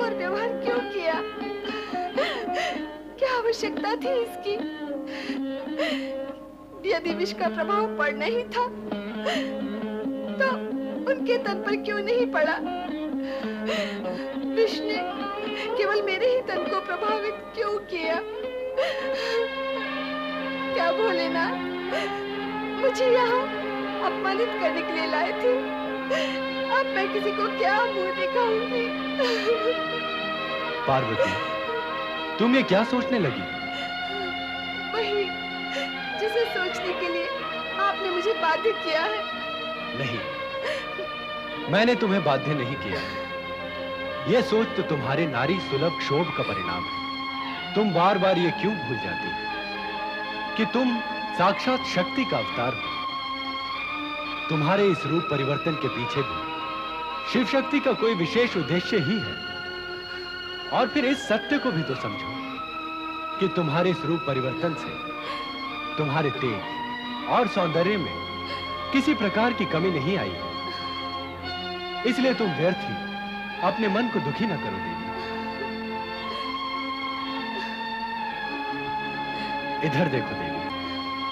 घोर व्यवहार क्यों किया? क्या आवश्यकता थी इसकी? यदि विष का प्रभाव पड़ना ही था तो उनके तन पर क्यों नहीं पड़ा? विष ने केवल मेरे ही तन को प्रभावित क्यों किया? क्या भोलेनाथ मुझे यहाँ अपमानित करने के लिए लाए थे? अब मैं किसी को क्या मुंह दिखाऊंगी? पार्वती, तुम ये क्या सोचने लगी? वही जिसे सोचने के लिए आपने मुझे बाध्य किया है। नहीं, मैंने तुम्हें बाध्य नहीं किया। यह सोच तो तुम्हारे नारी सुलभ क्षोभ का परिणाम है। तुम बार बार ये क्यों भूल जाती कि तुम साक्षात शक्ति का अवतार हो? तुम्हारे इस रूप परिवर्तन के पीछे भी शिव शक्ति का कोई विशेष उद्देश्य ही है। और फिर इस सत्य को भी तो समझो कि तुम्हारे इस रूप परिवर्तन से तुम्हारे तेज और सौंदर्य में किसी प्रकार की कमी नहीं आई है। इसलिए तुम व्यर्थ ही अपने मन को दुखी न करो देवी। इधर देखो देवी,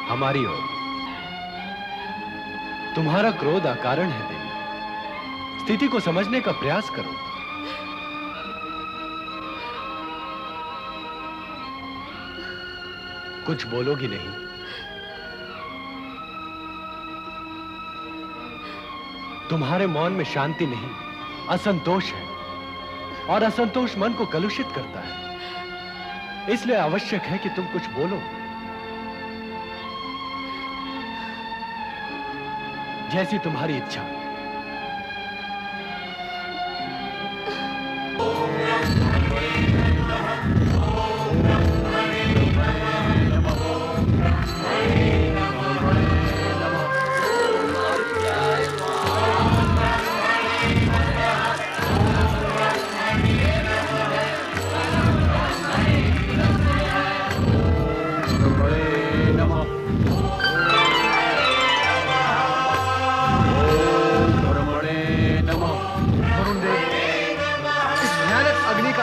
हमारी ओर। तुम्हारा क्रोध अकारण है देवी। स्थिति को समझने का प्रयास करो। कुछ बोलोगी नहीं? तुम्हारे मौन में शांति नहीं, असंतोष है। और असंतोष मन को कलुषित करता है। इसलिए आवश्यक है कि तुम कुछ बोलो। जैसी तुम्हारी इच्छा।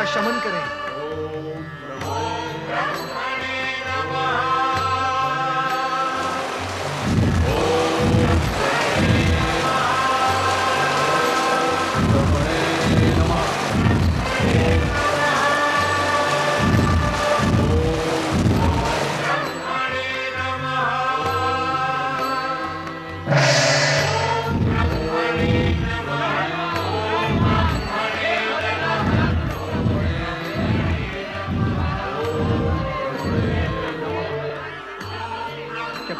शमन करें।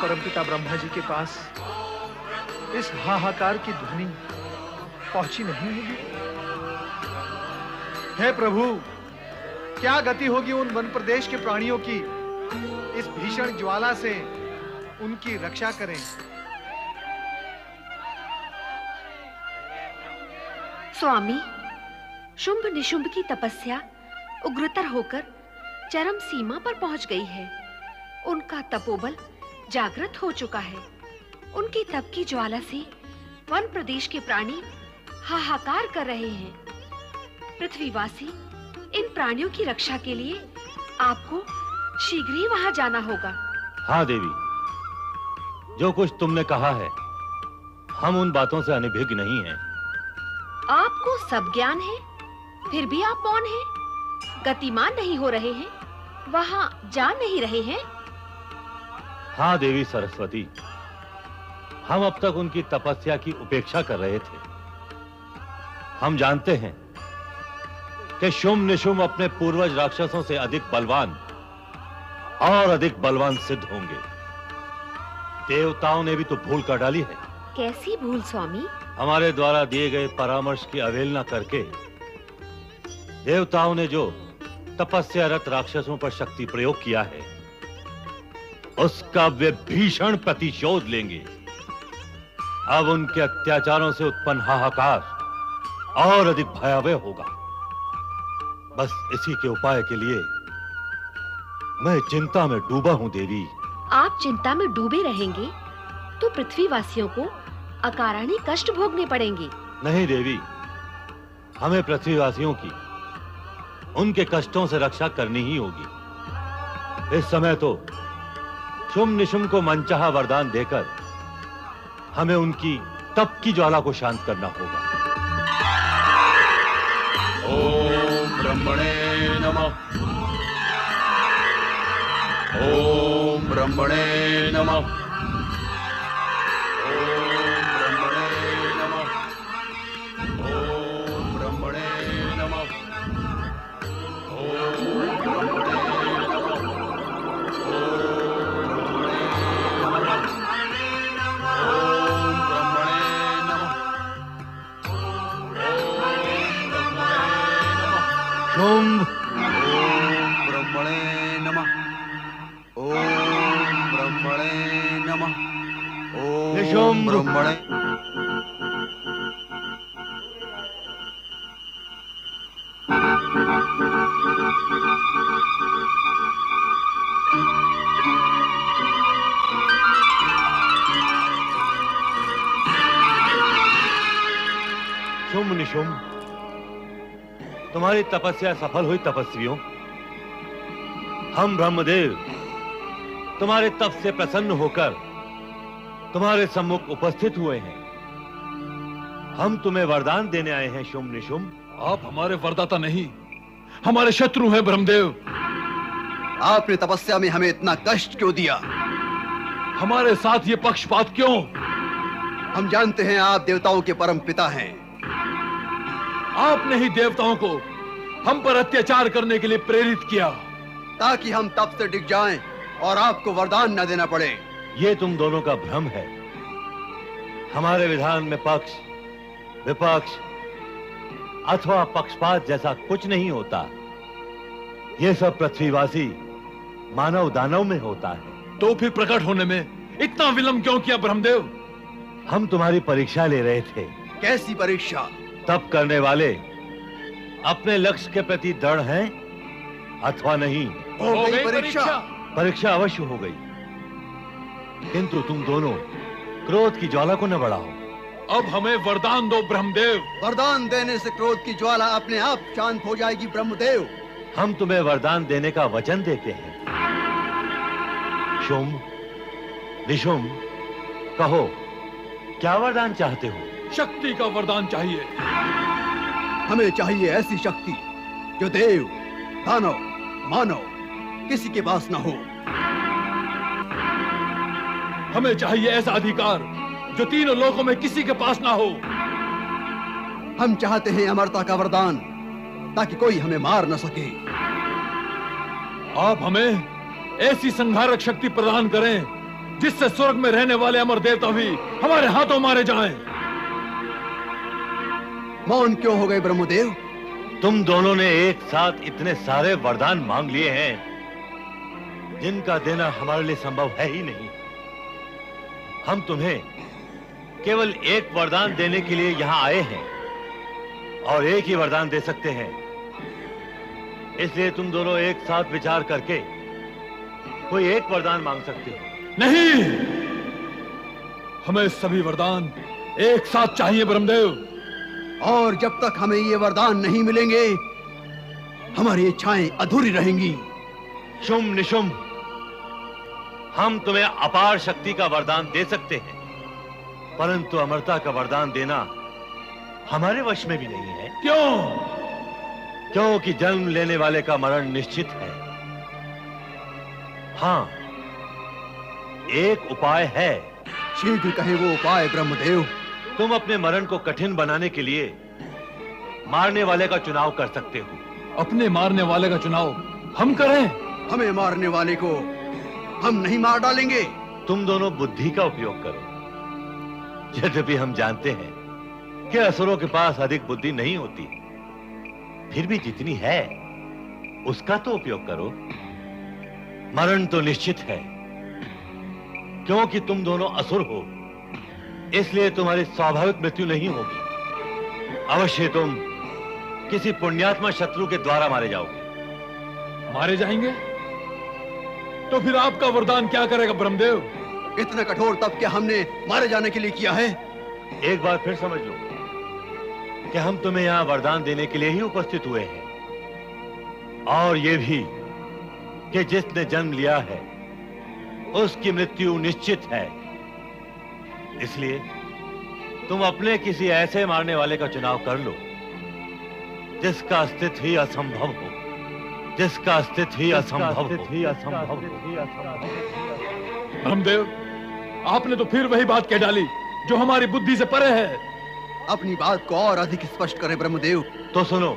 परमपिता ब्रह्मा जी के पास इस हाहाकार की ध्वनि पहुंची नहीं होगी? हे प्रभु, क्या गति होगी उन वन प्रदेश के प्राणियों की? इस भीषण ज्वाला से उनकी रक्षा करें। स्वामी, शुंभ निशुंभ की तपस्या उग्रतर होकर चरम सीमा पर पहुंच गई है। उनका तपोबल जागृत हो चुका है। उनकी तप की ज्वाला से वन प्रदेश के प्राणी हाहाकार कर रहे हैं। पृथ्वीवासी, इन प्राणियों की रक्षा के लिए आपको शीघ्र ही वहां जाना होगा। हाँ देवी, जो कुछ तुमने कहा है, हम उन बातों से अनभिज्ञ नहीं हैं। आपको सब ज्ञान है, फिर भी आप मौन हैं, गतिमान नहीं हो रहे हैं, वहां जा नहीं रहे हैं। हाँ देवी सरस्वती, हम अब तक उनकी तपस्या की उपेक्षा कर रहे थे। हम जानते हैं कि शुंभ निशुंभ अपने पूर्वज राक्षसों से अधिक बलवान और अधिक बलवान सिद्ध होंगे। देवताओं ने भी तो भूल कर डाली है। कैसी भूल स्वामी? हमारे द्वारा दिए गए परामर्श की अवहेलना करके देवताओं ने जो तपस्यारत राक्षसों पर शक्ति प्रयोग किया है, उसका वे भीषण प्रतिशोध लेंगे। अब उनके अत्याचारों से उत्पन्न हाहाकार और अधिक भयावह होगा। बस इसी के उपाय के लिए मैं चिंता में डूबा हूं देवी। आप चिंता में डूबे रहेंगे तो पृथ्वीवासियों को अकारण कष्ट भोगने पड़ेंगे। नहीं देवी, हमें पृथ्वीवासियों की उनके कष्टों से रक्षा करनी ही होगी। इस समय तो शुंभ निशुंभ को मनचाहा वरदान देकर हमें उनकी तप की ज्वाला को शांत करना होगा। ओम ब्रह्मणे नमः। ओम ब्रह्मणे नमः। शुंभ। ओम ब्रह्मणे नमः। ओम ब्रह्मणे नमः। ओम निशुंभ। ब्रह्मणे। शुंभ निशुंभ, तुम्हारी तपस्या सफल हुई तपस्वियों। हम ब्रह्मदेव तुम्हारे तप से प्रसन्न होकर तुम्हारे सम्मुख उपस्थित हुए हैं। हम तुम्हें वरदान देने आए हैं शुंभ निशुंभ। आप हमारे वरदाता नहीं, हमारे शत्रु हैं ब्रह्मदेव। आपने तपस्या में हमें इतना कष्ट क्यों दिया? हमारे साथ ये पक्षपात क्यों? हम जानते हैं आप देवताओं के परम पिता हैं। आपने ही देवताओं को हम पर अत्याचार करने के लिए प्रेरित किया, ताकि हम तप से डिग जाएं और आपको वरदान न देना पड़े। ये तुम दोनों का भ्रम है। हमारे विधान में पक्ष, विपक्ष अथवा पक्षपात जैसा कुछ नहीं होता। ये सब पृथ्वीवासी मानव दानव में होता है। तो फिर प्रकट होने में इतना विलंब क्यों किया ब्रह्मदेव? हम तुम्हारी परीक्षा ले रहे थे। कैसी परीक्षा? तप करने वाले अपने लक्ष्य के प्रति दृढ़ हैं अथवा नहीं। हो गई परीक्षा। परीक्षा अवश्य हो गई, किंतु तुम दोनों क्रोध की ज्वाला को न बढ़ाओ। अब हमें वरदान दो ब्रह्मदेव। वरदान देने से क्रोध की ज्वाला अपने आप शांत हो जाएगी ब्रह्मदेव। हम तुम्हें वरदान देने का वचन देते हैं। शुंभ निशुंभ, कहो क्या वरदान चाहते हो? शक्ति का वरदान चाहिए। हमें चाहिए ऐसी शक्ति जो देव, दानव, मानव किसी के पास न हो। हमें चाहिए ऐसा अधिकार जो तीनों लोकों में किसी के पास ना हो। हम चाहते हैं अमरता का वरदान, ताकि कोई हमें मार न सके। आप हमें ऐसी संहारक शक्ति प्रदान करें जिससे स्वर्ग में रहने वाले अमर देवता भी हमारे हाथों मारे जाएं। मौन क्यों हो गए ब्रह्मदेव? तुम दोनों ने एक साथ इतने सारे वरदान मांग लिए हैं जिनका देना हमारे लिए संभव है ही नहीं। हम तुम्हें केवल एक वरदान देने के लिए यहां आए हैं और एक ही वरदान दे सकते हैं। इसलिए तुम दोनों एक साथ विचार करके कोई एक वरदान मांग सकते हो। नहीं, हमें सभी वरदान एक साथ चाहिए ब्रह्मदेव। और जब तक हमें ये वरदान नहीं मिलेंगे, हमारी इच्छाएं अधूरी रहेंगी। शुंभ निशुंभ, हम तुम्हें अपार शक्ति का वरदान दे सकते हैं, परंतु अमरता का वरदान देना हमारे वश में भी नहीं है। क्यों? क्योंकि जन्म लेने वाले का मरण निश्चित है। हाँ, एक उपाय है। शीघ्र कहें वो उपाय ब्रह्मदेव। तुम अपने मरण को कठिन बनाने के लिए मारने वाले का चुनाव कर सकते हो। अपने मारने वाले का चुनाव हम करें? हमें मारने वाले को हम नहीं मार डालेंगे। तुम दोनों बुद्धि का उपयोग करो। यद्यपि हम जानते हैं कि असुरों के पास अधिक बुद्धि नहीं होती, फिर भी जितनी है उसका तो उपयोग करो। मरण तो निश्चित है, क्योंकि तुम दोनों असुर हो, इसलिए तुम्हारी स्वाभाविक मृत्यु नहीं होगी। अवश्य तुम किसी पुण्यात्मा शत्रु के द्वारा मारे जाओगे। मारे जाएंगे? तो फिर आपका वरदान क्या करेगा ब्रह्मदेव? इतना कठोर तप क्या हमने मारे जाने के लिए किया है? एक बार फिर समझ लो कि हम तुम्हें यहां वरदान देने के लिए ही उपस्थित हुए हैं। और ये भी कि जिसने जन्म लिया है उसकी मृत्यु निश्चित है। इसलिए तुम अपने किसी ऐसे मारने वाले का चुनाव कर लो जिसका अस्तित्व ही असंभव हो, जिसका अस्तित्व ही असंभव हो। ब्रह्मदेव, आपने तो फिर वही बात कह डाली जो हमारी बुद्धि से परे है। अपनी बात को और अधिक स्पष्ट करें ब्रह्मदेव। तो सुनो,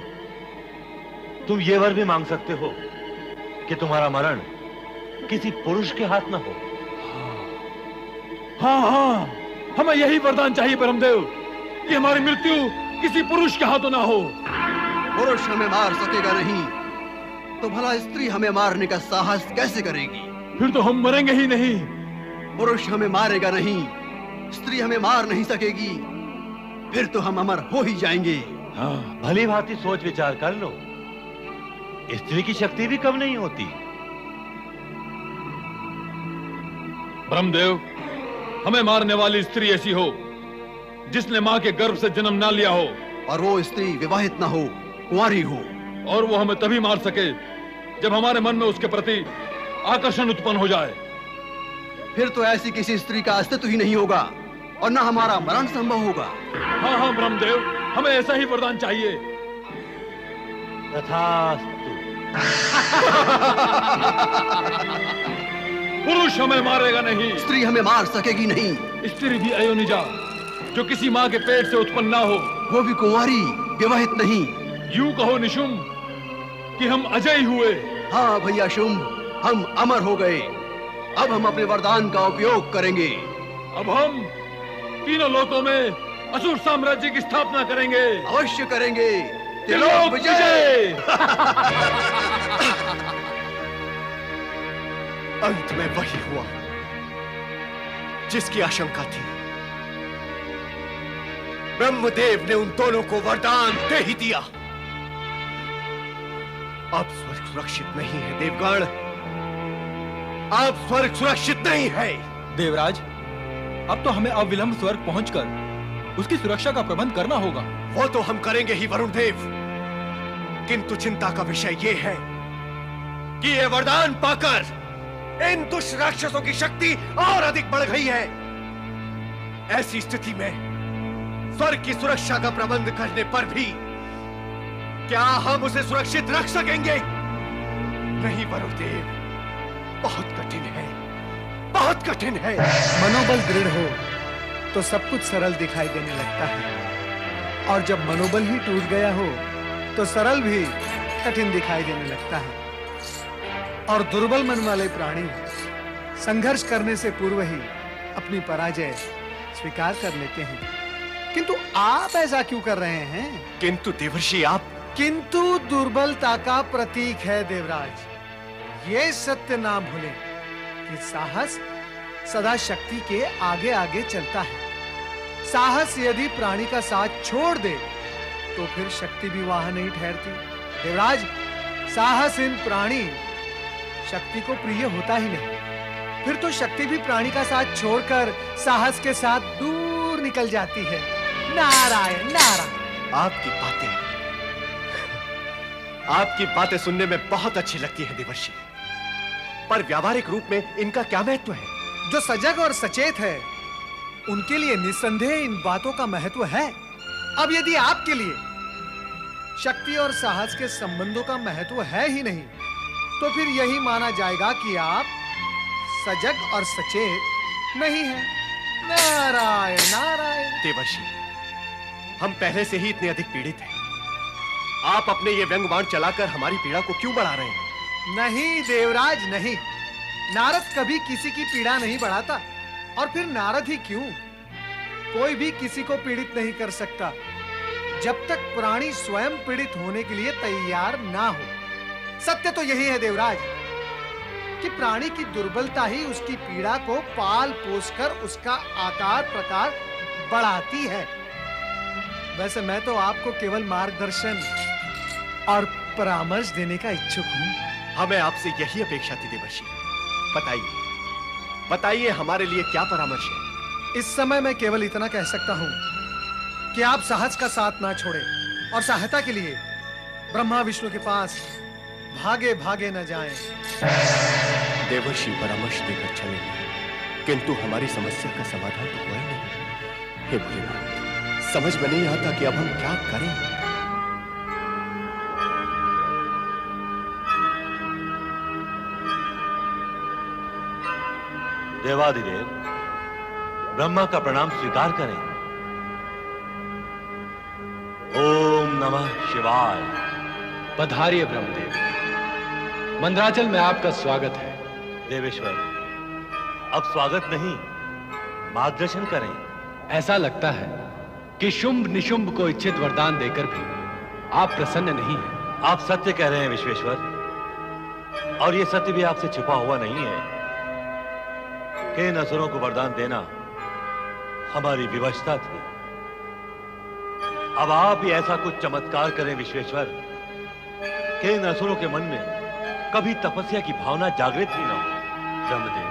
तुम ये वर भी मांग सकते हो कि तुम्हारा मरण किसी पुरुष के हाथ न हो। हाँ हाँ, हमें यही वरदान चाहिए ब्रह्मदेव कि हमारी मृत्यु किसी पुरुष के हाथों ना हो। पुरुष हमें मार सकेगा नहीं तो भला स्त्री हमें मारने का साहस कैसे करेगी? फिर तो हम मरेंगे ही नहीं। पुरुष हमें मारेगा नहीं, स्त्री हमें मार नहीं सकेगी, फिर तो हम अमर हो ही जाएंगे। हाँ, भली भांति सोच विचार कर लो, स्त्री की शक्ति भी कम नहीं होती। ब्रह्मदेव, हमें मारने वाली स्त्री ऐसी हो जिसने मां के गर्भ से जन्म ना लिया हो, और वो स्त्री विवाहित ना हो, कुंवारी हो, और वो हमें तभी मार सके जब हमारे मन में उसके प्रति आकर्षण उत्पन्न हो जाए। फिर तो ऐसी किसी स्त्री का अस्तित्व ही नहीं होगा और ना हमारा मरण संभव होगा। हाँ हाँ ब्रह्मदेव, हमें ऐसा ही वरदान चाहिए। तथास्तु। पुरुष हमें मारेगा नहीं, स्त्री हमें मार सकेगी नहीं। स्त्री भी अयोनिजा जो किसी माँ के पेट से उत्पन्न ना हो, वो भी कुंवारी, विवाहित नहीं। यूं कहो निशुंभ कि हम अजय हुए। हाँ भैया शुंभ, हम अमर हो गए। अब हम अपने वरदान का उपयोग करेंगे। अब हम तीनों लोकों में असुर साम्राज्य की स्थापना करेंगे। अवश्य करेंगे। त्रिलोक विजय। अंत में वही हुआ जिसकी आशंका थी। ब्रह्मदेव ने उन दोनों को वरदान दे ही दिया। अब स्वर्ग सुरक्षित नहीं है देवगण, अब स्वर्ग सुरक्षित नहीं है। देवराज, अब तो हमें अविलंब स्वर्ग पहुंचकर उसकी सुरक्षा का प्रबंध करना होगा। वो तो हम करेंगे ही वरुण देव, किंतु चिंता का विषय ये है कि ये वरदान पाकर इन दुष्ट राक्षसों की शक्ति और अधिक बढ़ गई है। ऐसी स्थिति में स्वर्ग की सुरक्षा का प्रबंध करने पर भी क्या हम उसे सुरक्षित रख सकेंगे? नहीं वरुण देव, बहुत कठिन है, बहुत कठिन है। मनोबल दृढ़ हो तो सब कुछ सरल दिखाई देने लगता है, और जब मनोबल ही टूट गया हो तो सरल भी कठिन दिखाई देने लगता है। और दुर्बल मन वाले प्राणी संघर्ष करने से पूर्व ही अपनी पराजय स्वीकार कर लेते हैं। किंतु आप ऐसा क्यों कर रहे हैं? किंतु देवर्षि आप, किंतु दुर्बलता का प्रतीक है देवराज। ये सत्य ना भूलें कि साहस सदा शक्ति के आगे आगे चलता है। साहस यदि प्राणी का साथ छोड़ दे तो फिर शक्ति भी वहां नहीं ठहरती। देवराज, साहसहीन प्राणी शक्ति को प्रिय होता ही नहीं। फिर तो शक्ति भी प्राणी का साथ छोड़कर साहस के साथ दूर निकल जाती है। नारायण नारायण। आपकी बातें सुनने में बहुत अच्छी लगती है देवर्षि, पर व्यावहारिक रूप में इनका क्या महत्व है? जो सजग और सचेत है उनके लिए निस्संदेह इन बातों का महत्व है। अब यदि आपके लिए शक्ति और साहस के संबंधों का महत्व है ही नहीं, तो फिर यही माना जाएगा कि आप सजग और सचेत नहीं हैं। नारायण नारायण। देवर्षि, हम पहले से ही इतने अधिक पीड़ित हैं। आप अपने ये व्यंग बाण चलाकर हमारी पीड़ा को क्यों बढ़ा रहे हैं? नहीं देवराज नहीं, नारद कभी किसी की पीड़ा नहीं बढ़ाता। और फिर नारद ही क्यों, कोई भी किसी को पीड़ित नहीं कर सकता जब तक प्राणी स्वयं पीड़ित होने के लिए तैयार ना हो। सत्य तो यही है देवराज कि प्राणी की दुर्बलता ही उसकी पीड़ा को पाल पोसकर उसका आकार प्रकार बढ़ाती है। वैसे मैं तो आपको केवल मार्गदर्शन और परामर्श देने का इच्छुक हूं। हमें आपसे यही अपेक्षा थी देवर्षि। बताइए बताइए, हमारे लिए क्या परामर्श है? इस समय मैं केवल इतना कह सकता हूं कि आप साहस का साथ ना छोड़ें और सहायता के लिए ब्रह्मा विष्णु के पास भागे भागे न जाएं। देवर्षि परामर्श देकर चले गए, किंतु हमारी समस्या का समाधान तो हुआ ही नहीं। हे भोलेनाथ, समझ में नहीं आता कि अब हम क्या करें। देवाधिदेव, ब्रह्मा का प्रणाम स्वीकार करें। ओम नमः शिवाय। पधारिए ब्रह्मदेव, मंदराचल में आपका स्वागत है। देवेश्वर, अब स्वागत नहीं, मार्गदर्शन करें। ऐसा लगता है कि शुंभ निशुंभ को इच्छित वरदान देकर भी आप प्रसन्न नहीं हैं। आप सत्य कह रहे हैं विश्वेश्वर, और यह सत्य भी आपसे छिपा हुआ नहीं है कि इन असुरों को वरदान देना हमारी विवशता थी। अब आप ही ऐसा कुछ चमत्कार करें विश्वेश्वर कि इन असुरों के मन में कभी तपस्या की भावना जागृत ही ना हो। ब्रह्मदेव,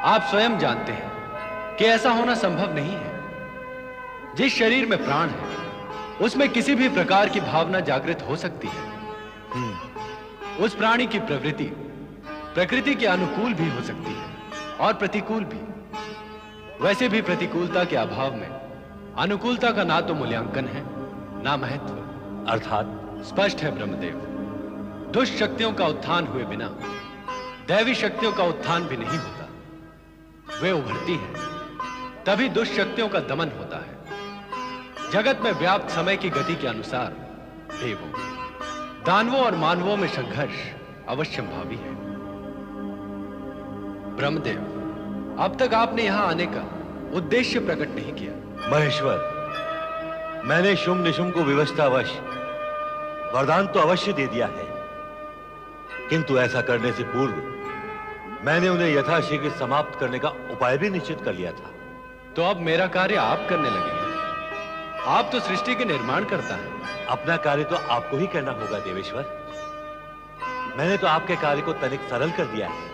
आप स्वयं जानते हैं कि ऐसा होना संभव नहीं है। जिस शरीर में प्राण है, उसमें किसी भी प्रकार की भावना जागृत हो सकती है। उस प्राणी की प्रवृत्ति प्रकृति के अनुकूल भी हो सकती है और प्रतिकूल भी। वैसे भी प्रतिकूलता के अभाव में अनुकूलता का ना तो मूल्यांकन है, ना महत्व। अर्थात स्पष्ट है ब्रह्मदेव, दुष्ट शक्तियों का उत्थान हुए बिना दैवी शक्तियों का उत्थान भी नहीं होता। वे उभरती हैं, तभी दुष्ट शक्तियों का दमन होता है। जगत में व्याप्त समय की गति के अनुसार देवों, दानवों और मानवों में संघर्ष अवश्यंभावी है। ब्रह्मदेव, अब तक आपने यहां आने का उद्देश्य प्रकट नहीं किया। महेश्वर, मैंने शुंभ निशुंभ को विवशतावश वरदान तो अवश्य दे दिया है, किंतु ऐसा करने से पूर्व मैंने उन्हें यथाशीघ्र समाप्त करने का उपाय भी निश्चित कर लिया था। तो अब मेरा कार्य आप करने लगे हैं। आप तो सृष्टि के निर्माण करता है। अपना कार्य तो आपको ही करना होगा देवेश्वर। मैंने तो आपके कार्य को तनिक सरल कर दिया है।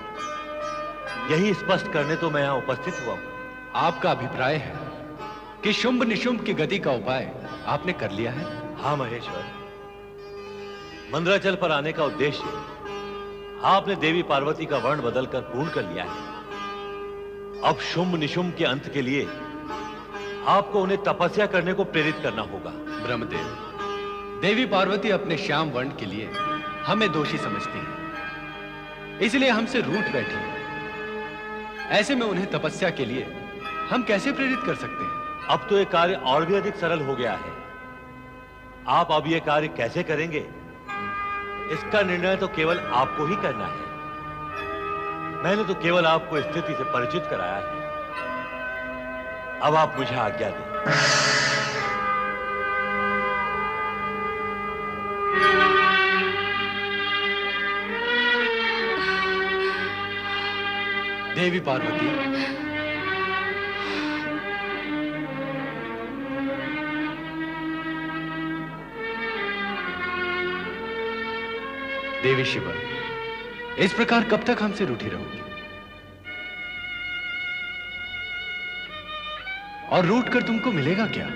यही स्पष्ट करने तो मैं यहां उपस्थित हुआ हूं। आपका अभिप्राय है कि शुंभ निशुंभ की गति का उपाय आपने कर लिया है? हाँ महेश्वर, मंदराचल पर आने का उद्देश्य आपने देवी पार्वती का वर्ण बदलकर पूर्ण कर लिया है। अब शुंभ निशुंभ के अंत के लिए आपको उन्हें तपस्या करने को प्रेरित करना होगा। ब्रह्मदेव, देवी पार्वती अपने श्याम वर्ण के लिए हमें दोषी समझती है, इसलिए हमसे रूठ बैठी है। ऐसे में उन्हें तपस्या के लिए हम कैसे प्रेरित कर सकते हैं? अब तो यह कार्य और भी अधिक सरल हो गया है। आप अब यह कार्य कैसे करेंगे, इसका निर्णय तो केवल आपको ही करना है। मैंने तो केवल आपको स्थिति से परिचित कराया है। अब आप मुझे आज्ञा दें। देवी पार्वती, देवी शिवा, इस प्रकार कब तक हमसे रूठी रहोगी? और रूठ कर तुमको मिलेगा क्या?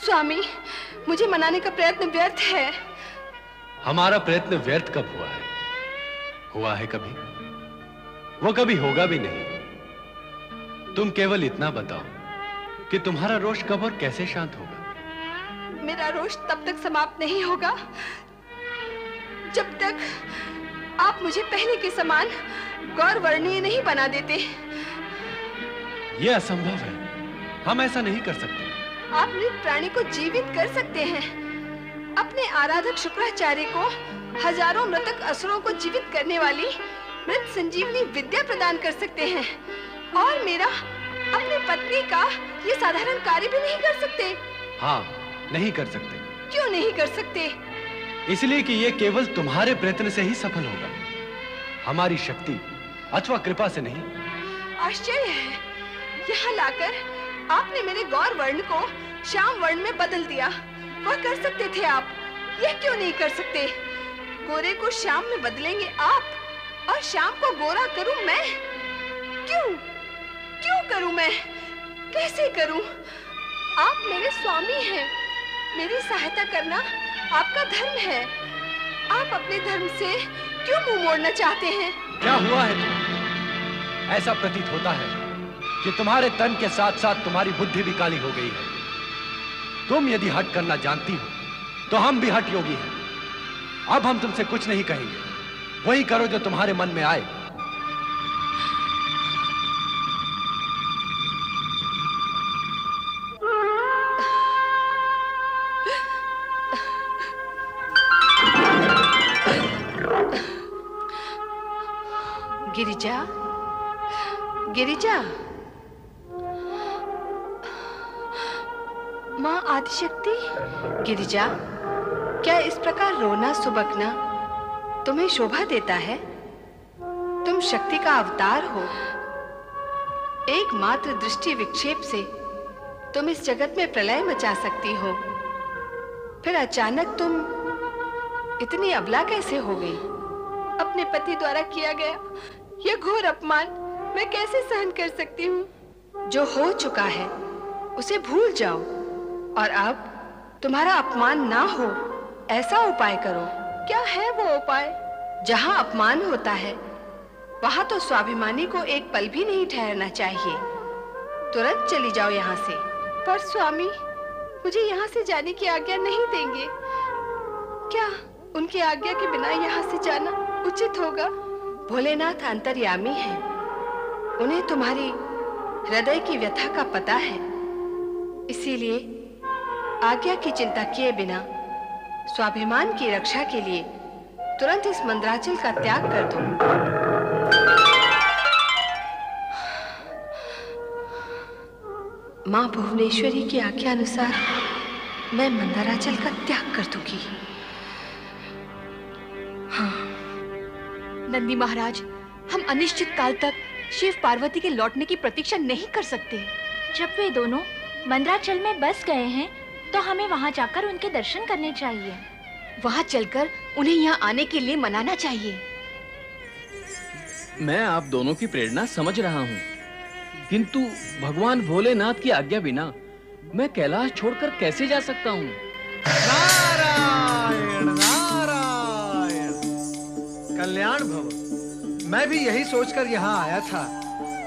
स्वामी, मुझे मनाने का प्रयत्न व्यर्थ है। हमारा प्रयत्न व्यर्थ कब हुआ है? हुआ है कभी? वो कभी होगा भी नहीं। तुम केवल इतना बताओ कि तुम्हारा रोष कब और कैसे शांत होगा? मेरा रोष तब तक समाप्त नहीं होगा जब तक आप मुझे पहले के समान गौरवर्णीय नहीं बना देते। यह असंभव है, हम ऐसा नहीं कर सकते। आप मृत प्राणी को जीवित कर सकते हैं। अपने आराधक शुक्राचार्य को हजारों मृतक असुरों को जीवित करने वाली मृत संजीवनी विद्या प्रदान कर सकते हैं। और मेरा अपनी पत्नी का ये साधारण कार्य भी नहीं कर सकते। हाँ, नहीं कर सकते। क्यों नहीं कर सकते? इसलिए कि ये केवल तुम्हारे प्रयत्न से ही सफल होगा, हमारी शक्ति अथवा कृपा से नहीं। आश्चर्य है, यहाँ लाकर आपने मेरे गौर वर्ण को श्याम वर्ण में बदल दिया। वह कर सकते थे आप, यह क्यों नहीं कर सकते? गोरे को श्याम में बदलेंगे आप और श्याम को गोरा करूं मैं? क्यों करूं मैं? कैसे करूं? आप मेरे स्वामी हैं। मेरी सहायता करना आपका धर्म है। आप अपने धर्म से क्यों मुंह मोड़ना चाहते हैं? क्या हुआ है तुम्हें? ऐसा प्रतीत होता है कि तुम्हारे तन के साथ साथ तुम्हारी बुद्धि भी काली हो गई है। तुम यदि हठ करना जानती हो तो हम भी हठ योगी हैं। अब हम तुमसे कुछ नहीं कहेंगे, वही करो जो तुम्हारे मन में आए। गिरिजा, गिरिजा, माँ आदिशक्ति। गिरिजा, क्या इस प्रकार रोना सुबकना तुम्हें शोभा देता है? तुम शक्ति का अवतार हो। एकमात्र दृष्टि विक्षेप से तुम इस जगत में प्रलय मचा सकती हो। फिर अचानक तुम इतनी अबला कैसे हो गई? अपने पति द्वारा किया गया यह घोर अपमान मैं कैसे सहन कर सकती हूँ? जो हो चुका है उसे भूल जाओ और अब तुम्हारा अपमान ना हो ऐसा उपाय करो। क्या है वो उपाय? जहाँ अपमान होता है वहां तो स्वाभिमानी को एक पल भी नहीं ठहरना चाहिए। तुरंत चली जाओ यहाँ से। पर स्वामी, मुझे यहाँ से जाने की आज्ञा नहीं देंगे क्या? उनकी आज्ञा के बिना यहाँ से जाना उचित होगा? भोलेनाथ अंतर्यामी हैं। उन्हें तुम्हारी हृदय की व्यथा का पता है, इसीलिए आज्ञा की चिंता किए बिना स्वाभिमान की रक्षा के लिए तुरंत इस मंदराचल का त्याग कर दो। मां भुवनेश्वरी की आज्ञा अनुसार मैं मंदराचल का त्याग कर दूंगी। हाँ। नंदी महाराज, हम अनिश्चित काल तक शिव पार्वती के लौटने की प्रतीक्षा नहीं कर सकते। जब वे दोनों मंदराचल में बस गए हैं तो हमें वहां जाकर उनके दर्शन करने चाहिए। वहां चलकर उन्हें यहाँ आने के लिए मनाना चाहिए। मैं आप दोनों की प्रेरणा समझ रहा हूँ, किंतु भगवान भोलेनाथ की आज्ञा बिना मैं कैलाश छोड़कर कैसे जा सकता हूँ? नारायण नारायण, कल्याण भव। मैं भी यही सोचकर यहाँ आया था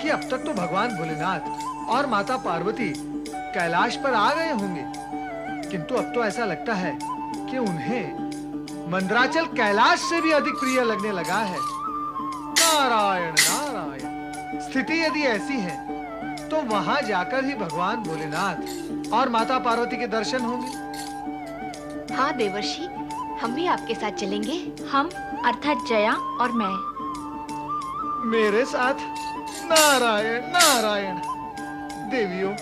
कि अब तक तो भगवान भोलेनाथ और माता पार्वती कैलाश पर आ गए होंगे, किंतु अब तो ऐसा लगता है कि उन्हें मंदराचल कैलाश से भी अधिक प्रिय लगने लगा है। नारायण नारायण, स्थिति यदि ऐसी है तो वहां जाकर ही भगवान भोलेनाथ और माता पार्वती के दर्शन होंगे। हाँ देवर्षि, हम भी आपके साथ चलेंगे। हम अर्थात जया और मैं। मेरे साथ? नारायण नारायण, देवियों,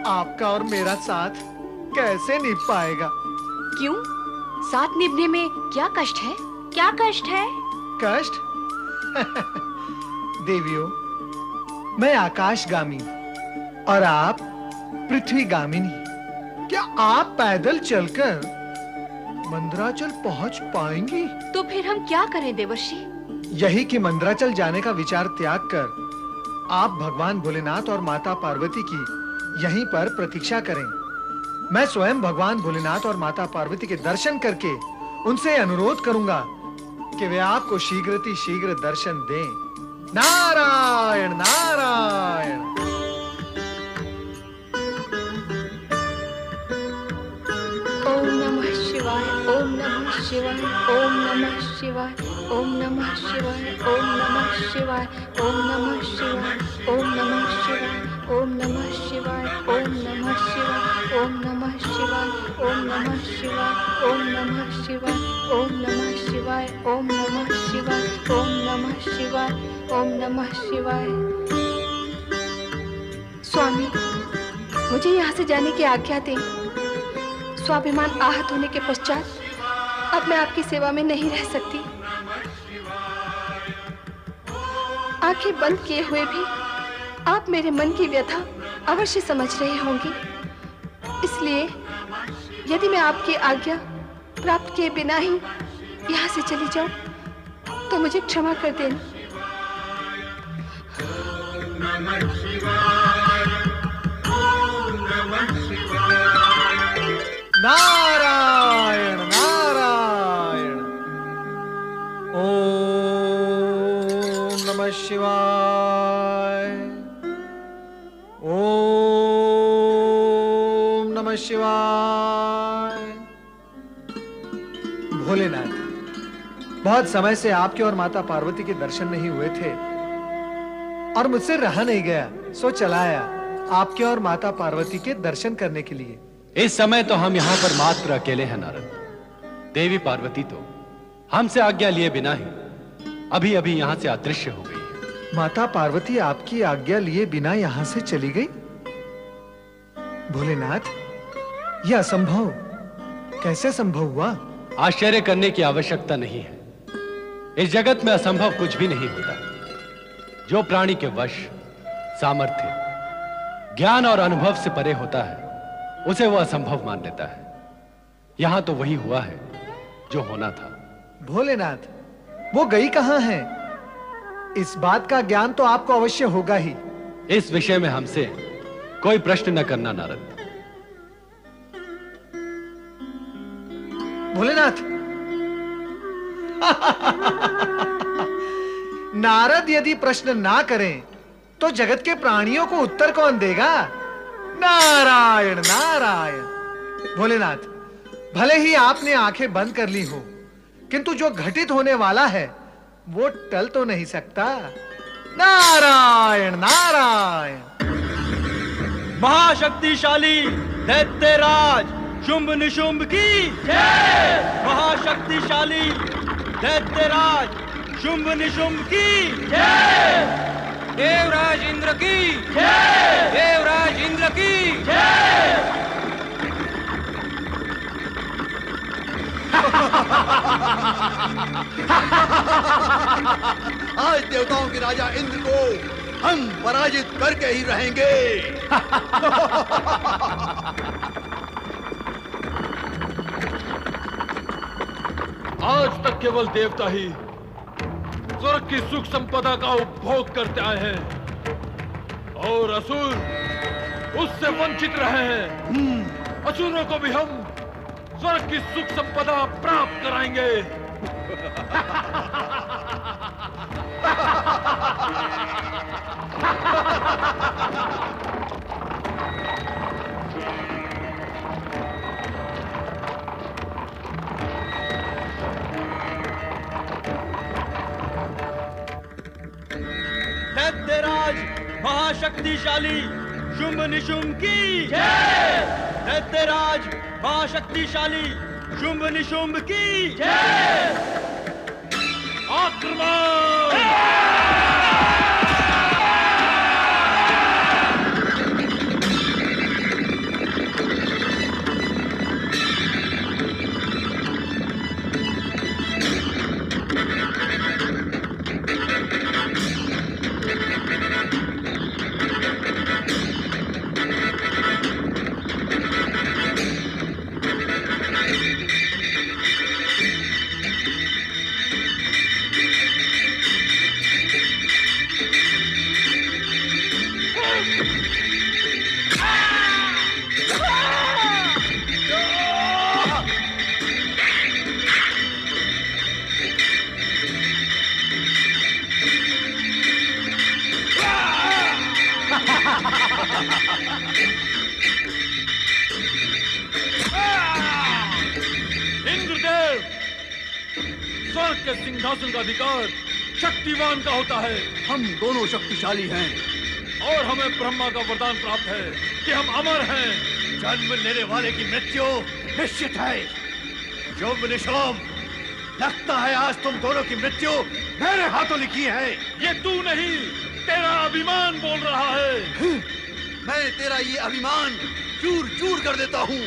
आपका और मेरा साथ कैसे निभ पाएगा? क्यों? साथ निभने में क्या कष्ट है? क्या कष्ट है? कष्ट? देवियों, मैं आकाशगामी और आप पृथ्वीगामिनी। क्या आप पैदल चलकर मंदराचल पहुंच पाएंगी? तो फिर हम क्या करें देवर्षि? यही कि मंदराचल जाने का विचार त्याग कर आप भगवान भोलेनाथ और माता पार्वती की यहीं पर प्रतीक्षा करें। मैं स्वयं भगवान भोलेनाथ और माता पार्वती के दर्शन करके उनसे अनुरोध करूंगा कि वे आपको शीघ्रति शीघ्र दर्शन दें। नारायण नारायण। ओम नमः शिवाय, ओम नमः शिवाय, ओम नमः शिवाय, ओम नमः शिवाय, ओम नमः शिवाय, ओम नमः शिवाय, ओम नमः शिवाय, ओम नमः शिवाय, ओम नमः शिवाय, ओम नमः शिवाय, ओम नमः शिवाय, ओम नमः शिवाय, ओम नमः शिवाय, ओम नमः शिवाय, ओम नमः शिवाय, ओम नमः शिवाय। स्वामी, मुझे यहाँ से जाने की आज्ञा दें। स्वाभिमान आहत होने के पश्चात अब मैं आपकी सेवा में नहीं रह सकती। आंखें बंद किए हुए भी आप मेरे मन की व्यथा अवश्य समझ रहे होंगे, इसलिए यदि मैं आपकी आज्ञा प्राप्त किए बिना ही यहाँ से चली जाऊं तो मुझे क्षमा कर देना। नारायण नारायण। नमः शिवाय। ओम नमः शिवाय। भोलेनाथ, बहुत समय से आपके और माता पार्वती के दर्शन नहीं हुए थे और मुझसे रहा नहीं गया, सो चला आया आपके और माता पार्वती के दर्शन करने के लिए। इस समय तो हम यहाँ पर मात्र अकेले हैं नारद। देवी पार्वती तो हमसे आज्ञा लिए बिना ही अभी अभी यहाँ से अदृश्य हो गई है। माता पार्वती आपकी आज्ञा लिए बिना यहाँ से चली गई? भोलेनाथ, यह असंभव कैसे संभव हुआ? आश्चर्य करने की आवश्यकता नहीं है। इस जगत में असंभव कुछ भी नहीं होता। जो प्राणी के वश, सामर्थ्य, ज्ञान और अनुभव से परे होता है उसे वो असंभव मान लेता है। यहां तो वही हुआ है जो होना था। भोलेनाथ, वो गई कहां है? इस बात का ज्ञान तो आपको अवश्य होगा ही। इस विषय में हमसे कोई प्रश्न न करना नारद। भोलेनाथ, नारद यदि प्रश्न ना करें तो जगत के प्राणियों को उत्तर कौन देगा? नारायण नारायण। भोलेनाथ, भले ही आपने आंखें बंद कर ली हो, किंतु जो घटित होने वाला है वो टल तो नहीं सकता। नारायण नारायण। महाशक्तिशाली दैत्यराज शुंभ निशुंभ की जय। महाशक्तिशाली दैत्यराज शुंभ निशुंभ की जय। देवराज इंद्र की जय। देवराज इंद्र की जय। आज देवताओं के राजा इंद्र को हम पराजित करके ही रहेंगे। आज तक केवल देवता ही स्वर्ग की सुख संपदा का उपभोग करते आए हैं और असुर उससे वंचित रहे हैं। असुरों को भी हम स्वर्ग की सुख संपदा प्राप्त कराएंगे। दैत्यराज महाशक्तिशाली शुंभ निशुंभ की जय। दैत्यराज महाशक्तिशाली शुंभ निशुंभ की जय। आक्रमण। स्वर्ग के सिंहासन का अधिकार शक्तिवान का होता है। हम दोनों शक्तिशाली हैं और हमें ब्रह्मा का वरदान प्राप्त है कि हम अमर हैं। जन्म लेने वाले की मृत्यु निश्चित है। शुंभ निशुंभ, लगता है आज तुम दोनों की मृत्यु मेरे हाथों लिखी है। ये तू नहीं, तेरा अभिमान बोल रहा है। मैं तेरा ये अभिमान चूर चूर कर देता हूँ।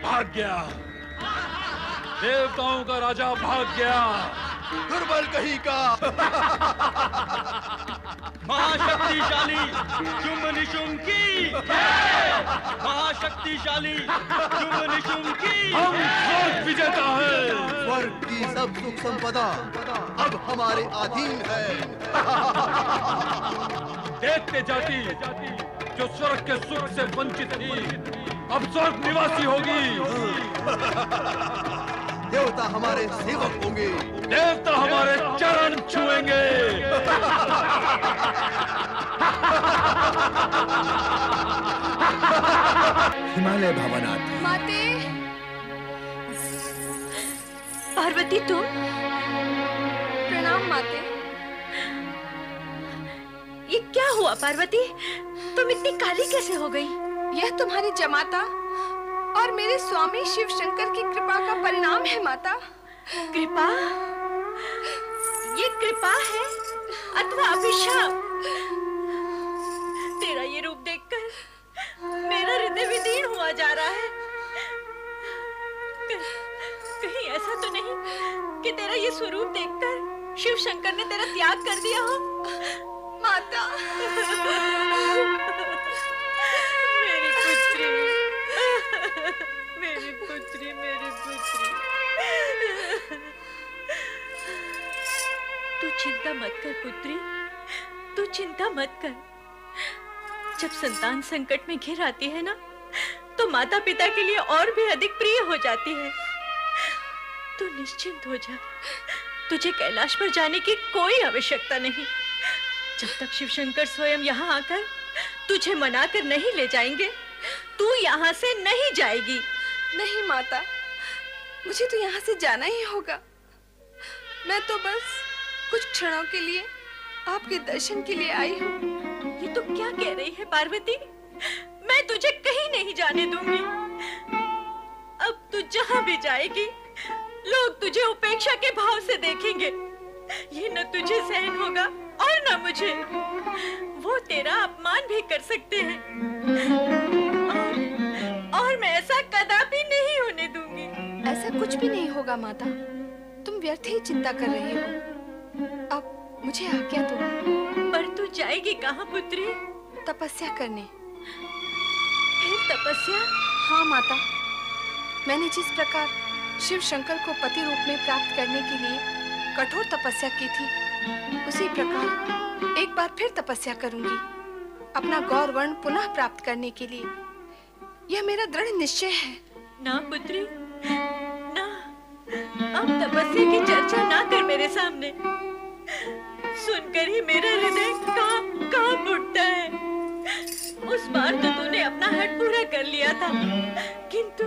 भाग गया। देवताओं का राजा भाग गया। दुर्बल कहीं का। महाशक्तिशाली शुंभ निशुंभ की जय। महाशक्तिशाली शुंभ निशुंभ की हम स्वर्ग विजेता है। स्वर्ग की सब सुख संपदा अब हमारे अधीन है। देखते जाति जो स्वर्ग के सुख से वंचित थी, अब स्वर्ग निवासी होगी। देवता हमारे सेवक होंगे। देवता हमारे चरण छुएंगे। हिमालय भवनाथ। माते। पार्वती तुम? प्रणाम माते। ये क्या हुआ पार्वती? तुम इतनी काली कैसे हो गई? यह तुम्हारी जमाता और मेरे स्वामी शिव शंकर की कृपा का परिणाम है माता। कृपा? ये कृपा है अथवा अभिशाप? तेरा ये रूप देखकर मेरा हृदय विदीर्ण हुआ जा रहा है। कहीं ऐसा तो नहीं कि तेरा ये स्वरूप देखकर शिव शंकर ने तेरा त्याग कर दिया हो? माता। मेरी पुत्री, मेरी पुत्री, मेरी पुत्री। तू चिंता मत कर पुत्री, तू चिंता मत कर। जब संतान संकट में घिर आती है ना, तो माता पिता के लिए और भी अधिक प्रिय हो जाती है। तू निश्चिंत हो जा, तुझे कैलाश पर जाने की कोई आवश्यकता नहीं। जब तक शिव शंकर स्वयं यहाँ आकर तुझे मनाकर नहीं ले जाएंगे, तू यहाँ से नहीं जाएगी। नहीं माता, मुझे तो यहाँ से जाना ही होगा। मैं तो बस कुछ क्षणों के लिए आपके दर्शन के लिए आई हूँ। ये तो क्या कह रही है पार्वती? मैं तुझे कहीं नहीं जाने दूंगी। अब तू जहाँ भी जाएगी, लोग तुझे उपेक्षा के भाव से देखेंगे। ये न तुझे सहन होगा और न मुझे। वो तेरा अपमान भी कर सकते हैं और मैं ऐसा कदापि नहीं होने दूंगी। ऐसा कुछ भी नहीं होगा माता, तुम व्यर्थ ही चिंता कर रही हो। अब मुझे आज्ञा दो। पर तू जाएगी कहाँ पुत्री? तपस्या करने। फिर तपस्या? हाँ माता, मैंने जिस प्रकार शिव शंकर को पति रूप में प्राप्त करने के लिए कठोर तपस्या की थी, उसी प्रकार एक बार फिर तपस्या करूंगी, अपना गौर वर्ण पुनः प्राप्त करने के लिए। यह मेरा दृढ़ निश्चय है। ना पुत्री, ना, अब तपस्या की चर्चा ना कर मेरे सामने। सुनकर ही मेरा हृदय कांप उठता है। उस बार तो तूने अपना हट पूरा कर लिया था, किंतु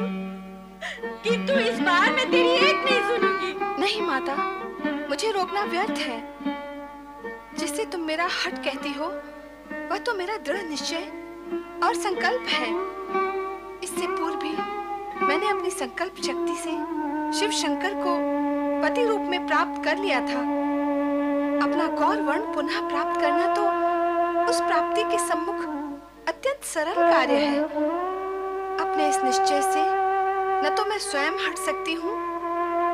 इस बार मैं तेरी एक नहीं सुनूंगी। नहीं माता, मुझे रोकना व्यर्थ है। जिससे तुम मेरा हट कहती हो, वह तो मेरा दृढ़ निश्चय और संकल्प है। इससे पूर्व भी मैंने अपनी संकल्प शक्ति से शिव शंकर को पति रूप में प्राप्त कर लिया था। अपना गौर वर्ण पुनः प्राप्त करना तो उस प्राप्ति के सम्मुख अत्यंत सरल कार्य है। अपने इस निश्चय से न तो मैं स्वयं हट सकती हूँ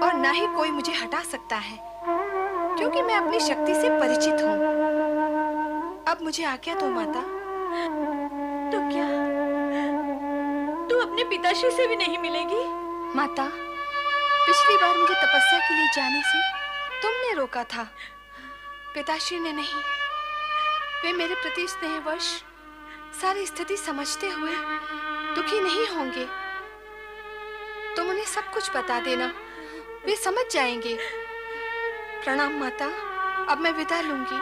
और न ही कोई मुझे हटा सकता है, क्योंकि मैं अपनी शक्ति से परिचित हूँ। अब मुझे आज्ञा दो माता। तो क्या तू अपने पिताश्री से भी नहीं मिलेगी? माता, पिछली बार मुझे तपस्या के लिए जाने से तुमने रोका था, पिताश्री ने नहीं। वे मेरे प्रति स्नेहवश सारी स्थिति समझते हुए दुखी नहीं होंगे। तुम उन्हें सब कुछ बता देना, वे समझ जाएंगे। प्रणाम माता, अब मैं विदा लूंगी।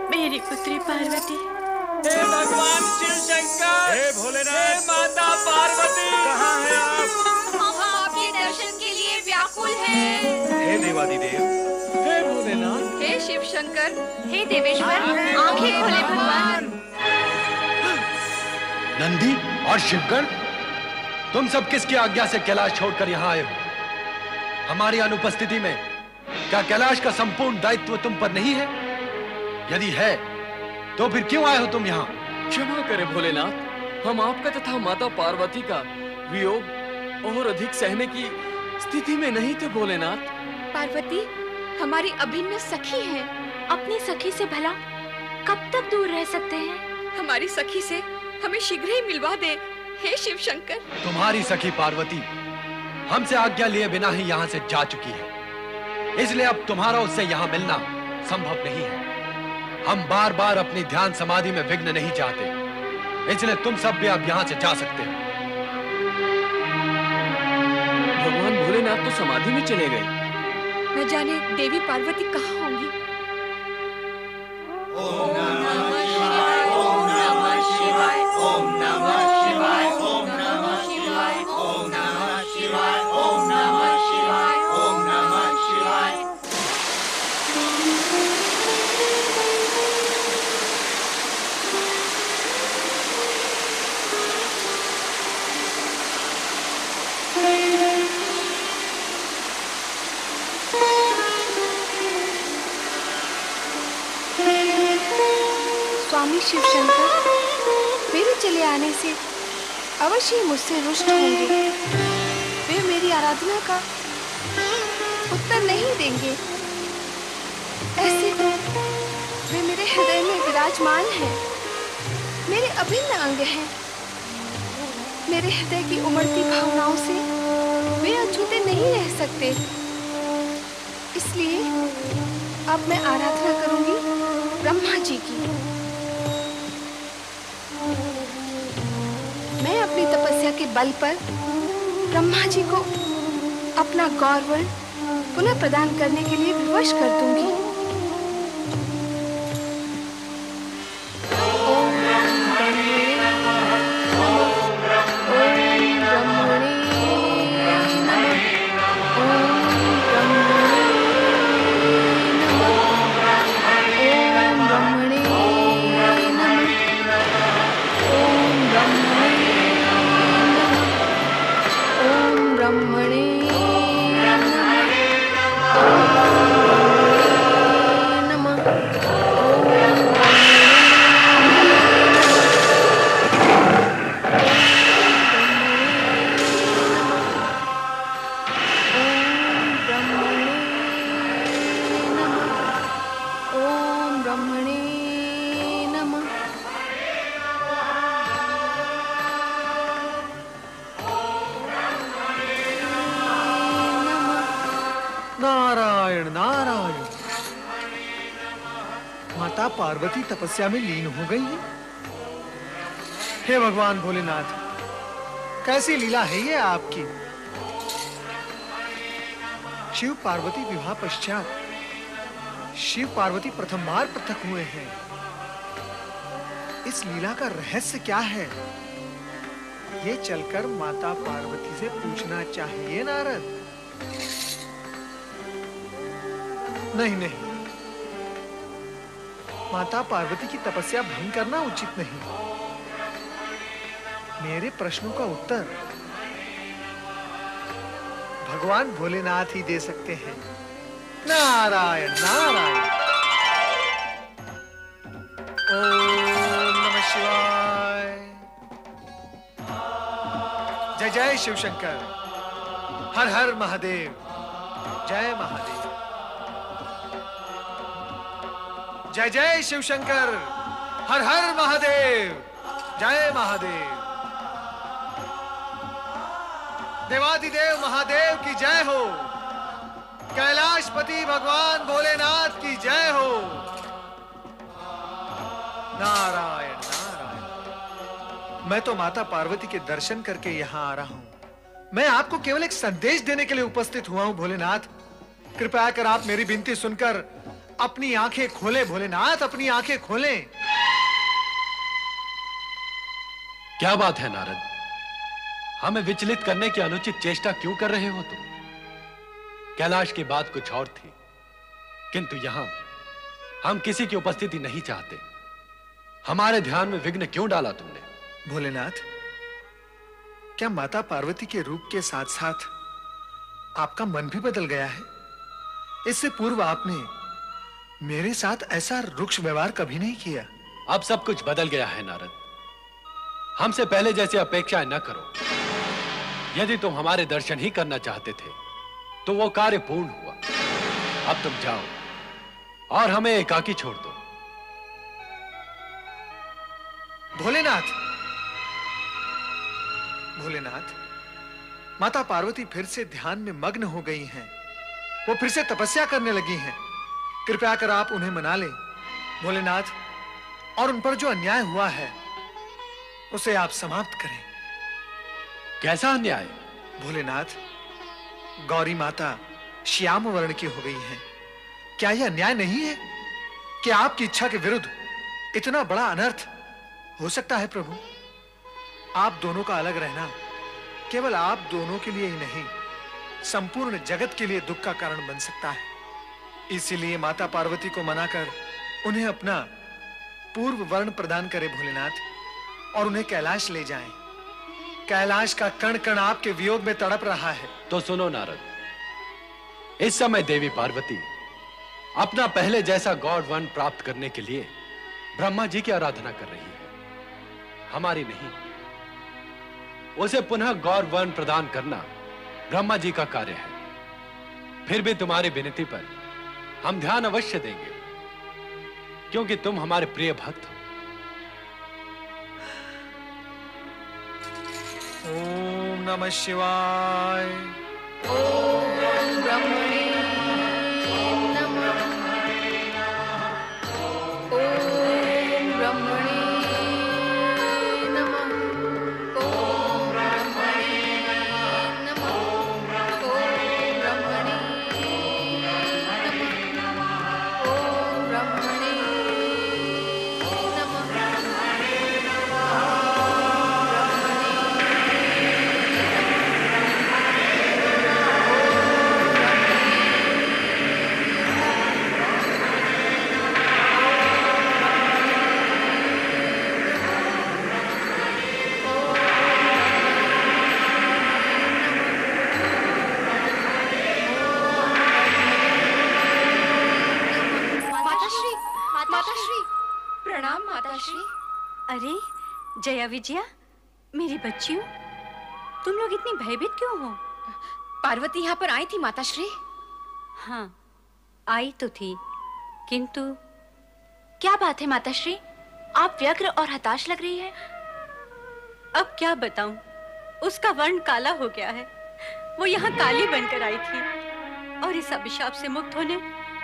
मेरी पुत्री पार्वती। हे भगवान शिव शंकर, हे भोलेनाथ, हे माता पार्वती, कहाँ हैं आप? हम आपके दर्शन के लिए व्याकुल हैं। हे देवादिदेव, हे भोलेनाथ, हे शिव शंकर, हे देवेश्वर, आंखें खोले भगवान। नंदी और शिवगण, तुम सब किसकी आज्ञा से कैलाश छोड़कर यहाँ आए हो? हमारी अनुपस्थिति में क्या कैलाश का संपूर्ण दायित्व तुम पर नहीं है? यदि है तो फिर क्यों आए हो तुम यहाँ? क्षमा करें भोलेनाथ, हम आपका तथा माता पार्वती का वियोग और अधिक सहने की स्थिति में नहीं थे भोलेनाथ। पार्वती हमारी अभिन्न सखी है, अपनी सखी से भला कब तक दूर रह सकते हैं? हमारी सखी से हमें शीघ्र ही मिलवा दे, हे शिव शंकर। तुम्हारी सखी पार्वती हमसे आज्ञा लिए बिना ही यहाँ से जा चुकी है, इसलिए अब तुम्हारा उससे यहाँ मिलना संभव नहीं है। हम बार बार अपनी ध्यान समाधि में विघ्न नहीं चाहते, इसलिए तुम सब भी अब यहाँ से जा सकते हो। भगवान भोलेनाथ तो समाधि में चले गए। न जाने देवी पार्वती कहाँ होंगी। ओम नमः शिवाय, ओम नमः शिवाय, ओम नमः शिवाय, ओम नमः शिवाय, ओम नमः शिवाय, ओम नमः शिवाय, ओम नमः शिवाय। स्वामी शिव शंकर मेरे चले आने से अवश्य ही मुझसे रुष्ट होंगे। वे मेरी आराधना का उत्तर नहीं देंगे। ऐसे वे मेरे हृदय में विराजमान हैं, मेरे अभिन्न अंग हैं। मेरे हृदय की उमड़ती भावनाओं से वे अछूते नहीं रह सकते। इसलिए अब मैं आराधना करूंगी ब्रह्मा जी की। मैं अपनी तपस्या के बल पर ब्रह्मा जी को अपना गौरवर्ण पुनः प्रदान करने के लिए विवश कर दूंगी। नारायण नारायण। माता पार्वती तपस्या में लीन हो गई है। हे भगवान भोलेनाथ, कैसी लीला है ये आपकी। शिव पार्वती विवाह पश्चात शिव पार्वती प्रथम बार पृथक हुए हैं। इस लीला का रहस्य क्या है, ये चलकर माता पार्वती से पूछना चाहिए नारद। नहीं नहीं, माता पार्वती की तपस्या भंग करना उचित नहीं। मेरे प्रश्नों का उत्तर भगवान भोलेनाथ ही दे सकते हैं। नारायण नारायण। ओम नमः शिवाय। जय जय शिव शंकर। हर हर महादेव। जय महादेव। जय जय शिव शंकर। हर हर महादेव। जय महादेव। देवादिदेव महादेव की जय हो। कैलाशपति भगवान भोलेनाथ की जय हो। नारायण नारायण। मैं तो माता पार्वती के दर्शन करके यहाँ आ रहा हूँ। मैं आपको केवल एक संदेश देने के लिए उपस्थित हुआ हूँ भोलेनाथ। कृपया कर आप मेरी विनती सुनकर अपनी आंखें खोलें भोलेनाथ, अपनी आंखें खोलें। क्या बात है नारद, हमें विचलित करने की अनुचित चेष्टा क्यों कर रहे हो तुम? कैलाश की बात कुछ और थी, किंतु यहां हम किसी की उपस्थिति नहीं चाहते। हमारे ध्यान में विघ्न क्यों डाला तुमने? भोलेनाथ, क्या माता पार्वती के रूप के साथ साथ आपका मन भी बदल गया है? इससे पूर्व आपने मेरे साथ ऐसा रुक्ष व्यवहार कभी नहीं किया। अब सब कुछ बदल गया है नारद। हमसे पहले जैसी अपेक्षाएं न करो। यदि तुम हमारे दर्शन ही करना चाहते थे तो वो कार्य पूर्ण हुआ। अब तुम जाओ और हमें एकाकी छोड़ दो। भोलेनाथ, भोलेनाथ, माता पार्वती फिर से ध्यान में मग्न हो गई हैं। वो फिर से तपस्या करने लगी हैं। कृपया कर आप उन्हें मना लें भोलेनाथ, और उन पर जो अन्याय हुआ है उसे आप समाप्त करें। कैसा अन्याय? भोलेनाथ, गौरी माता श्याम वर्ण की हो गई हैं। क्या यह अन्याय नहीं है कि आपकी इच्छा के विरुद्ध इतना बड़ा अनर्थ हो सकता है? प्रभु, आप दोनों का अलग रहना केवल आप दोनों के लिए ही नहीं, संपूर्ण जगत के लिए दुख का कारण बन सकता है। इसीलिए माता पार्वती को मनाकर उन्हें अपना पूर्व वर्ण प्रदान करें भोलेनाथ, और उन्हें कैलाश ले जाएं। कैलाश का कण कण आपके वियोग में तड़प रहा है। तो सुनो नारद, इस समय देवी पार्वती अपना पहले जैसा गौर वर्ण प्राप्त करने के लिए ब्रह्मा जी की आराधना कर रही है, हमारी नहीं। उसे पुनः गौर वर्ण प्रदान करना ब्रह्मा जी का कार्य है। फिर भी तुम्हारी विनती पर हम ध्यान अवश्य देंगे, क्योंकि तुम हमारे प्रिय भक्त हो। ओम नमः शिवाय। ओम ब्रह्मणे नमः। ओम ब्रह्मणे नमः। ओम ब्रह्मणे नमः। ओम ब्रह्मणे नमः। ओम ब्रह्मणे प्रणाम माताश्री। अरे जया विजया, मेरी बच्चियों, तुम लोग इतनी भयभीत क्यों हो? पार्वती यहाँ पर आई थी माताश्री। हाँ, आई तो थी, किंतु क्या बात है माताश्री? आप व्यग्र और हताश लग रही है। अब क्या बताऊं, उसका वर्ण काला हो गया है। वो यहाँ काली बनकर आई थी और इस अभिशाप से मुक्त होने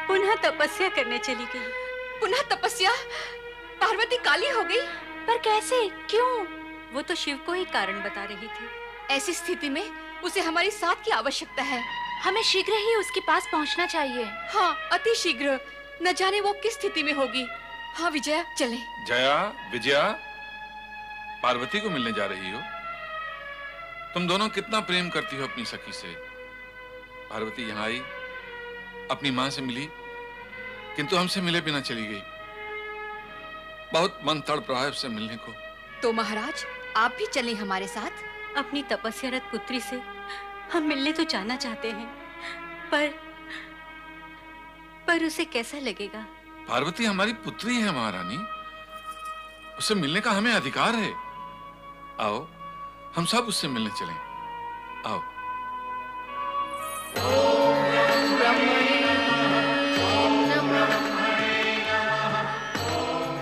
पुनः तपस्या करने चली गई। पुनः तपस्या? पार्वती काली हो गई? पर कैसे, क्यों? वो तो शिव को ही कारण बता रही थी। ऐसी स्थिति में उसे हमारी साथ की आवश्यकता है। हमें शीघ्र ही उसके पास पहुंचना चाहिए। हाँ, अति शीघ्र। न जाने वो किस स्थिति में होगी। हाँ विजया, चले। जया, विजया, पार्वती को मिलने जा रही हो? तुम दोनों कितना प्रेम करती हो अपनी सखी से। पार्वती यहाँ आई, अपनी माँ से मिली, किंतु हमसे मिले बिना चली गई। बहुत मन तड़प रहा है उससे मिलने को। तो महाराज, आप भी चलें हमारे साथ। अपनी तपस्यारत पुत्री से हम मिलने तो जाना चाहते हैं, पर उसे कैसा लगेगा? पार्वती हमारी पुत्री है महारानी, उससे मिलने का हमें अधिकार है। आओ, हम सब उससे मिलने चलें। आओ। ओम ब्रह्मणे नमः। ओम ब्रह्मणे नमः।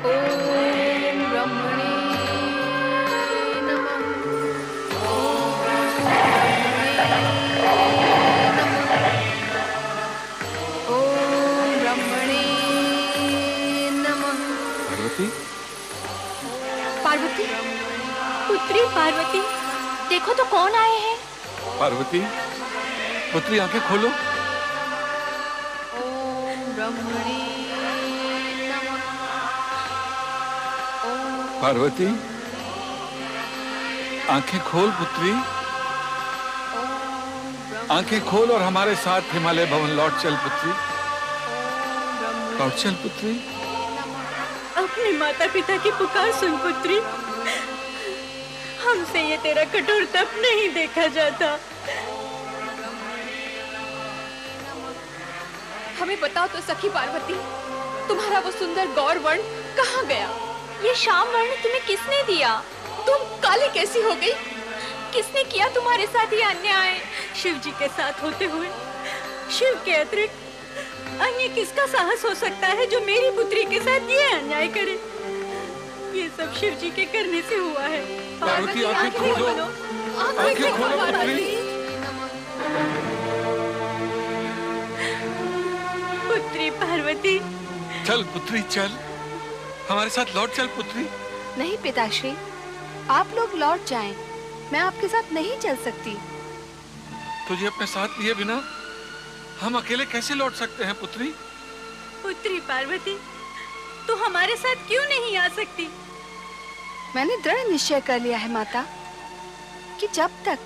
ओम ब्रह्मणे नमः। पार्वती, पार्वती, पुत्री पार्वती, देखो तो कौन आए हैं। पार्वती, पुत्री आंखें खोलो। ओम ब्रह्मणे नमः। ओम पार्वती, आंखें खोल पुत्री, आंखें खोल और हमारे साथ हिमालय भवन लौट चल पुत्री, लौट चल पुत्री। अपने माता पिता की पुकार सुन पुत्री, हमसे ये तेरा कठोर तप नहीं देखा जाता। हमें बताओ तो सखी पार्वती, तुम्हारा वो सुंदर गौर वर्ण कहाँ गया? ये श्याम वर्ण तुम्हें किसने दिया? तुम काली कैसी हो गई? किसने किया तुम्हारे साथ ये अन्याय? शिव जी के साथ होते हुए शिव के अतिरिक्त अन्य किसका साहस हो सकता है जो मेरी पुत्री के साथ ये अन्याय करे? ये सब शिव जी के करने से हुआ है। पार्वती आंखें खोलो, आंखें खोलो पुत्री। पुत्री पार्वती, चल पुत्री चल, हमारे साथ लौट चल पुत्री। नहीं पिताश्री, आप लोग लौट जाएं। मैं आपके साथ नहीं चल सकती। तुझे अपने साथ लिए बिना हम अकेले कैसे लौट सकते हैं पुत्री? पुत्री पार्वती, तू हमारे साथ क्यों नहीं आ सकती? मैंने दृढ़ निश्चय कर लिया है माता कि जब तक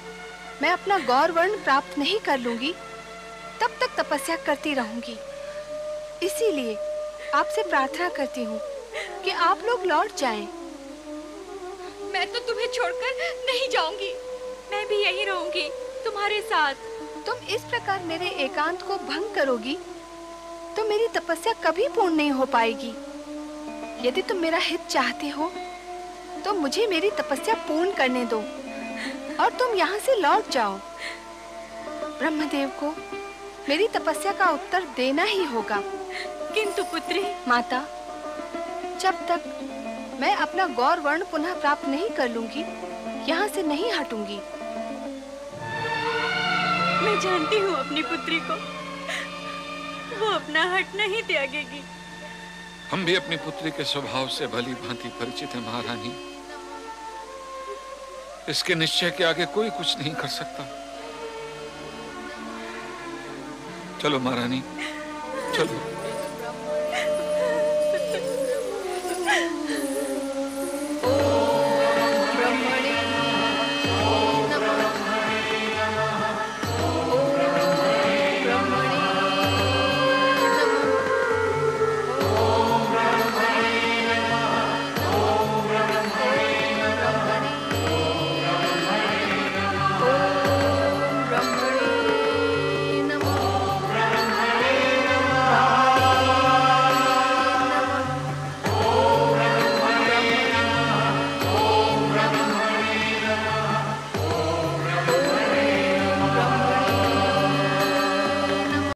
मैं अपना गौर वर्ण प्राप्त नहीं कर लूंगी तब तक तपस्या करती रहूंगी। इसीलिए आपसे प्रार्थना करती हूँ कि आप लोग लौट जाएं। मैं तो तुम्हें छोड़कर नहीं जाऊंगी। मैं भी यहीं रहूंगी तुम्हारे साथ। तुम इस प्रकार मेरे एकांत को भंग करोगी तो मेरी तपस्या कभी पूर्ण नहीं हो पाएगी। यदि तुम मेरा हित चाहते हो तो मुझे मेरी तपस्या पूर्ण करने दो और तुम यहाँ से लौट जाओ। ब्रह्मदेव को मेरी तपस्या का उत्तर देना ही होगा। किंतु पुत्री, माता, जब तक मैं अपना गौर वर्ण पुनः प्राप्त नहीं कर लूंगी यहाँ से नहीं हटूंगी। मैं जानती हूँ अपनी पुत्री को, वो अपना हट नहीं त्यागेगी। हम भी अपनी पुत्री के स्वभाव से भली भांति परिचित हैं महारानी। इसके निश्चय के आगे कोई कुछ नहीं कर सकता। चलो महारानी, चलो।